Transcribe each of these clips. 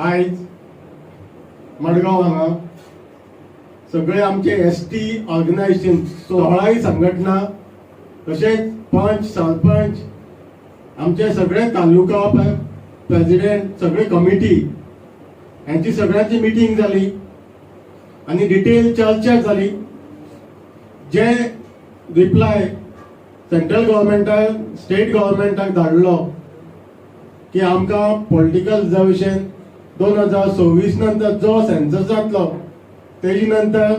आयज मडगांव हांगा सगळे आमचे एसटी ऑर्गनायझेशन 16 संघटना तशेंच पंच सरपंच आमचे सगळे तालुका प्रेसिडेंट सगळे कमिटी यांची सगळ्यांची मिटिंग जाली आणि डिटेल चर्चा जाली. जे रिप्लाय सेंट्रल गव्हर्मेंटान स्टेट गव्हर्मेंटाक धाडलो की आमकां पॉलिटिकल रिजर्वेशन 2026 नंतर जो सेन्सस जातलो तेजी नंतर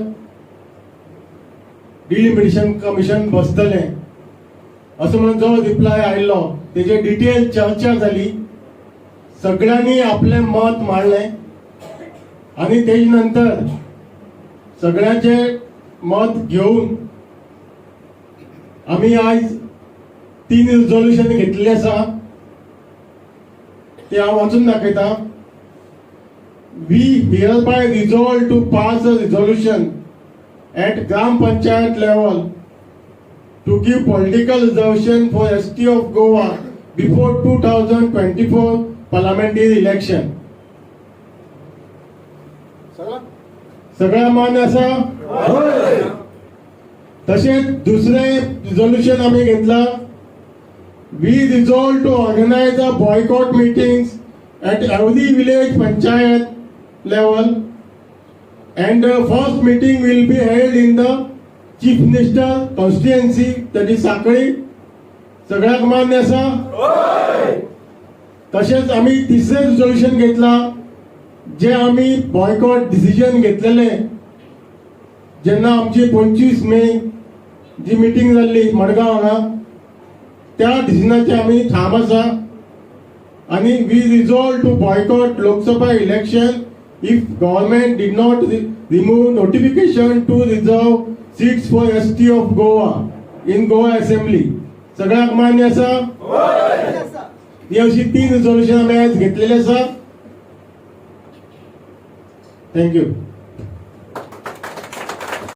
डिलिमिटेशन कमिशन बसतले असं म्हणून जो रिप्लाय आयलो तेजे डिटेल चर्चा जाली. सगळ्यांनी आपले मत मांडले आणि तेज नंतर सगळ्यांचे मत घेऊन आम्ही आज 3 रिझोल्यूशन घेतलेले आसा ते हांव वाचून दाखयता. We hereby resolve to pass a resolution at Gram Panchayat level to give political reservation for ST of Goa before 2024 parliamentary election. सगळ्या मान्य आसा? तसेच दुसरे रिझोल्यूशन आम्ही घेतला. We resolve to organize a boycott meetings at every village panchayat level and the first meeting will be held in the chief minister constituency, that is साखळी. सगळ्याक मान्य आसा? तसेच आम्ही तिसरे रिझोल्यूशन घेतला जे आम्ही बॉयकॉट डिसिजन घेतलेले जेन्ना आमची 25 मे जी मिटिंग जाल्ली मडगांव हांगा त्या डिसिजनाचे आम्ही ठाम आसा आणि we resolve to boycott Lok Sabha election if government did not remove notification to reserve seats for ST of Goa in Goa Assembly. सगळ्याक मान्य आसा? ही अशी 3 रिझोल्यूशन आम्ही आज घेतलेले आसा. थँक्यू.